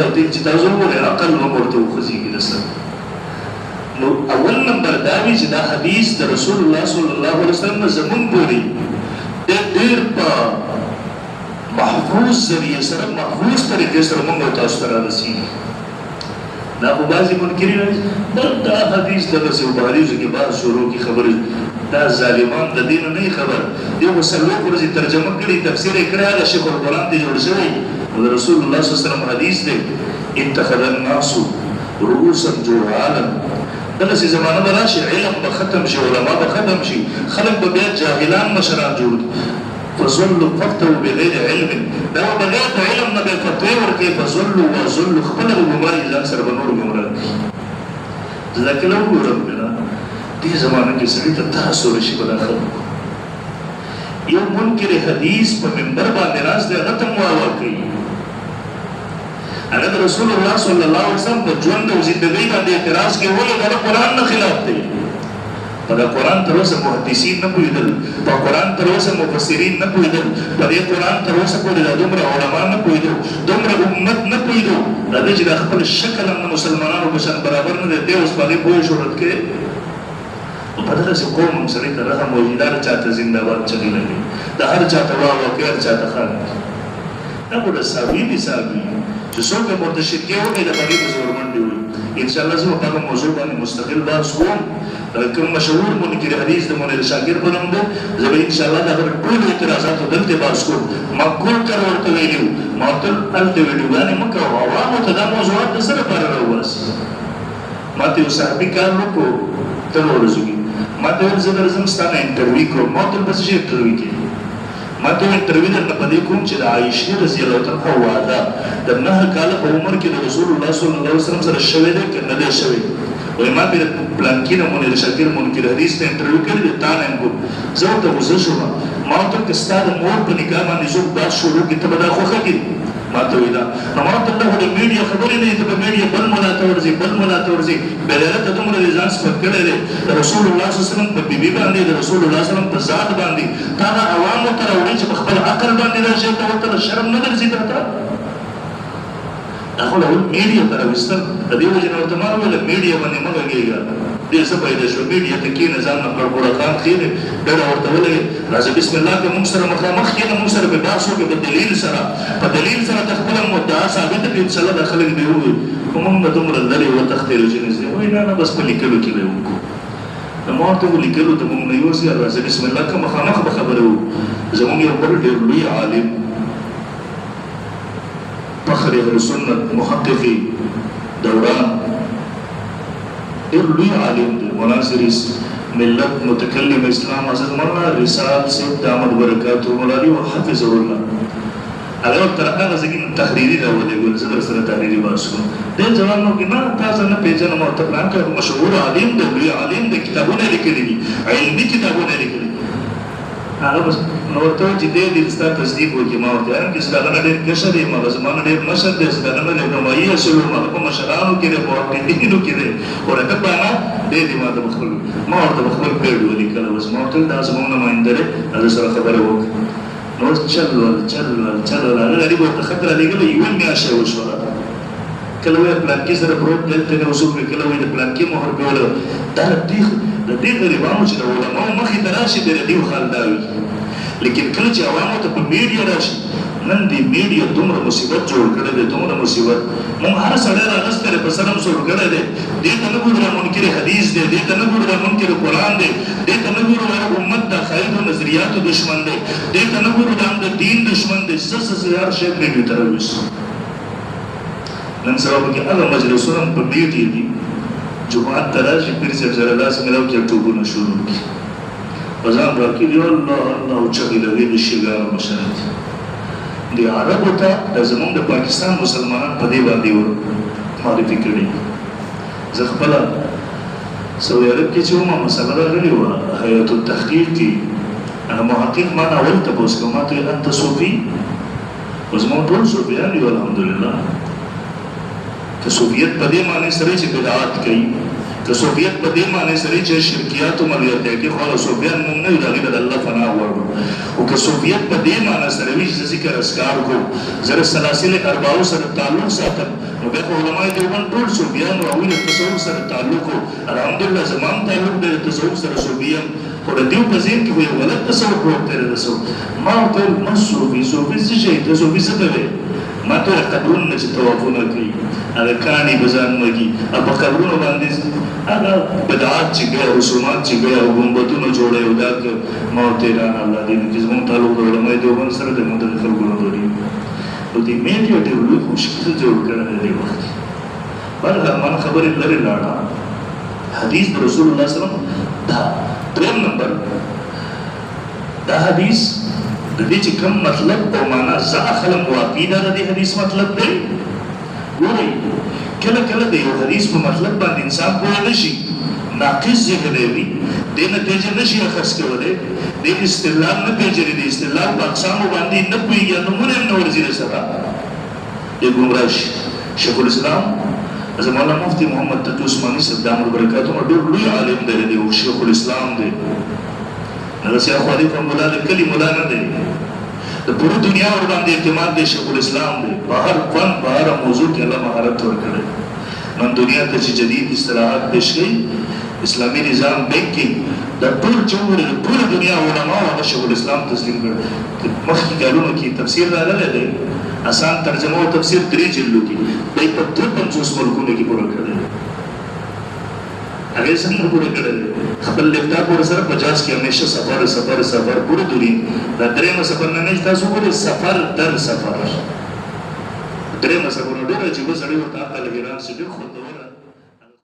راوتی چې تاسو وګورئ عقل مو ورته وخوځېږي د سر. نو اول نمبر دا وي چې دا حدیث د رسول الله صلی الله علیه وسلم نه زمون پورې ډېر په محفوظ ذریعه سره محفوظ طریقې سره موږ تاسو ته رارسېږي. دا خو بعضې منکرین دا حدیث دغسې بحریزو کې بعض شروع کې خبرې دا ظالمان د دین نه خبر دی خو څلوېښت ورځې ترجمه کړي تفسیر یې کړی هغه شیخ القرآن ته جوړ شوی نو د رسول الله صلی الله علیه وسلم حدیث دی اتخذ الناس رؤوسا جهالا. دغسې زمانه به راشي علم به ختم شي علما به ختم شي خلک به بیا جاهلان مشران جوړ فظلوا فتوا بغیر علم دا بغیر د علم نه به فتوی ورکوي فظلوا وظلوا خپله به ګمراه ځان سره به نور ګمراه کړي. ځکه کله وګورم بنا دې زمانه کې سړي ته تاثر شي په دا خلکو یو منکر حدیث په منبر باندې ناست دی هغه ته مواوه کوي هغه د رسول الله صلی الله علیه وسلم په ژوند او زندګۍ باندې اعتراض کوي ولې دا قرآن نه خلاف دی. په دا قرآن تر اوسه محدثین نه پوهېدل په قرآن تر اوسه مفسرین نه پوهېدل په دې قرآن تر اوسه پورې دا دومره علما نه پوهېدو دومره امت نه پوهېدو راځئ چې دا خپل شکل هم د مسلمانانو په شان برابر نه دی دی اوس په هغې پوه شهرت کوي په دغسې قوم هم سړی ته رحم وایي د هر چا ته زنده‌باد چغې لګوي د هر چا ته واه واه کوي هر چا ته خاندي. دا خو د ساوي مثال وي چې څوک یې ورته شرکې وکړي د هغې په زور منډې وي. انشاءالله زه به په هغه موضوع باندې مستقل بحث کوم کوم مشهور منکر حدیث د منیر شاکر په نوم دی زه به انشاءالله د هغه ټولو اعتراضاتو دلته بحث کوم. ما کول کار ورته ویلي وو ما ورته هلته ویډیوګانې مه کوه عوامو ته دا موضوعات د څه لپاره راوباسي. ما ته یو صحابي کار وکړو تر ورځو کې ما ته ویل زه درځم ستا نه انټرویو کوم ما ورته بس چې انټرویو کوي ما ته انټرویو درنه په دې کوم چې د عایشې رضی الله عنها واده د 9 کاله په عمر کې د رسول الله صلی الله علیه وسلم سره شوی دی که نه دی شوی وایي ما بیا پلانکي نه منیر شاکر منکر حدیث ته انټرویو کړی دی تا نه یم کوم زه ورته غوسه شوم ما ورته که ستا د مور په نکاح باندې څوک بحث شروع کړي ته به دا خوښه کړي ما ته وایي دا نو ما ورته الله د میډیا خبرې نه دي ته په میډیا بل ملا ته ورځي بل ملا ته ورځي بېغیرته دومره دې ځان سپک کړی دی د رسول الله صلی الله علیه وسلم په بیبي باندې د رسول الله صلی الله علیه وسلم په ذات باندې تا هغه عوامو ته راوړي چې په خپل عقل باندې دا شی ته ورته شرم نه درځي تا ته دا خو له میډیا ته راوستل د دې وجې نه ورته ما وویل میډیا باندې مه غږېږه ډېر څه پیدا شو میډیا ته کښېنه ځان نه قړقوړه خان کښېنې ډېره ورته ولګې راځه بسم الله که موږ سره مخامخ کښېنه موږ سره به بحث وکړې په دلیل سره په دلیل سره ته خپله مدعا ثابته کړې انشاءالله دا خلک به ووایي خو موږ به دومره لرې وتښتېدو چې نږدې وایي نه نه بس په لیکلو کې به یې وکړو نو ما ورته وویل لیکلو ته موږ نه یوسي راځه بسم الله که مخامخ به خبرې وو زموږ یو بل ډېر لوی عالم فخر اهل سنت محققي دوران ډېر لوی عالم دی مناظر ملت متکلم اسلام حضرت مولانا رسال صاحب دامت برکاته مولانا حفظه الله هغه تر هغه ځکه تحریری راولېږل زه در سره تحریري بحث کوم دې ځوانانو کې نه تاسو نه پېژنم او ته پلان کوئ مشهور عالم دی لوی عالم دی کتابونه لیکلي دي علمي کتابونه لیکلي هغه بس نو ورته چې دې ستا تصدیق وکړي ما ورته وایم چې ستا نه ډېر کشر دی ما زمانه ډېر مشر دی ستا نه ډېر نمایي اصول ما په مشرانو کې دی په محققینو کې دی ورته بانا دې ما ته خپل ما ورته خپل پیډ ولیکل بس ما ورته دا زموږ نماینده دی هغه سره خبرې وکړه نو چل هغه غریب ورته خط رالیږلی یوه میاشت یې وشوه کله وایي پلانکي سره پروت دلته نه وصول کړي کله وایي د پلانکي مهر پې ولګه دا د دې غریبانو چې د علماو مخې ته راشي د دې حال دا وي لیکن کله چې عوامو ته په میډیا راشي نن دې میډیا دومره مصیبت جوړ کړی دی دومره مصیبت موږ هر سړی راغستی دی په سر هم سوړ کړی دی دې ته نه ګورو دا منکر حدیث دی دې ته نه ګورو دا منکر قرآن دی دې ته نه ګورو دا امت د عقایدو نظریاتو دشمن دی دې ته نه ګورو دا د دین دشمن دی څه هر شی میډیا ته راویستو نن سبا پکې هغه مجلسونه هم په میډیا دي جماعت ته راشي پیر صاحب سره لاس ملاو کې ټوبونه شروع کړي وزان راکړي الله الله او چغې لګوي د شیګانو مشران د عربو ته د زموږ د پاکستان مسلمانان په دې باندې معرفي کړي زه خپله سعودي عرب کې چې ومه مسله راغلې وه حیات التحقیق کې هغه محقق ما نه اول تپوس کوم ما ته ویل انت صوفي خو زموږ ټول صوفیان یو الحمدلله که صوفیت په دې معنی سره چې بدعات کوي که صوفیت په دې معنی سره چې شرکیات او مليات کې خو صوفیان مونږ نه یو د الله فنا وړو او که صوفیت په دې معنی سره وی چې ذکر اسکار کو زره سلاسل اربعو سره تعلق ساتل نو به علماء دیوبند ټول صوفیان او ویل تصوف سره تعلق الحمدلله زمام تعلق د تصوف سره صوفیان او د دیو په ځین کې یو غلط تصور ورته رسو ما ته نو صوفي څه شي ته صوفي څه کوي ما ته قبرون نه چې توافونه کوي هغه کانی بزان مګي په قبرونو باندې هغه بدعات چې ګیا رسومات چې ګیا او ګمبتونه جوړه یو دا ما ته را الله دې چې زموږ تعلق د علماء دیوبند سره د مدد خلکو لري او دې میډیا ته لوی مشکل جوړ کړل دی وخت بل من خبرې لري لاړه حدیث رسول الله صلی الله علیه وسلم دا دریم نمبر دا حدیث د دې چې کوم مطلب او معنا ځاخله موافقه د دې حدیث مطلب دی ګورئ کله کله د یو حدیث په مطلب باندې انسان پوه نشي ناقص ذهن دی د نتیجه نشي اخذ کولای د استدلال نه پیژني د استدلال په اقسامو باندې نه پوهیږي نمونه نه ورځي سره یو ګمراه شیخ الاسلام مولانا مفتی محمد تقی عثماني صاحب دامن برکاتو ډېر لوی عالم دی او شیخ الاسلام دی هغه سي اخوالي په مولانا کلی مولانا دی د پوره دنیا ور باندې اعتماد دی شیخ الاسلام دی په هر فن په هر موضوع کې الله مهارت ورکړي نن دنیا ته چې جدید اصطلاحات پیش کړي اسلامي نظام بینکنګ د ټول جمهور د ټول دنیا علماء او شیخ الاسلام تسلیم کړ مخکې کارونو کې تفسیر راغلی دی آسان ترجمه او تفسیر 3 جلدو کې د 53 ملکونو کې پوره کړی هغه څنګه پوره کړی خپل لیپټاپ ور سره 50 کې همیشه سفر پوره دوری دا درېم سفر نه تاسو ګورئ سفر در سفر درېم سفر ډېر چې وسړی ورته عقل حیران شي ډېر خوندور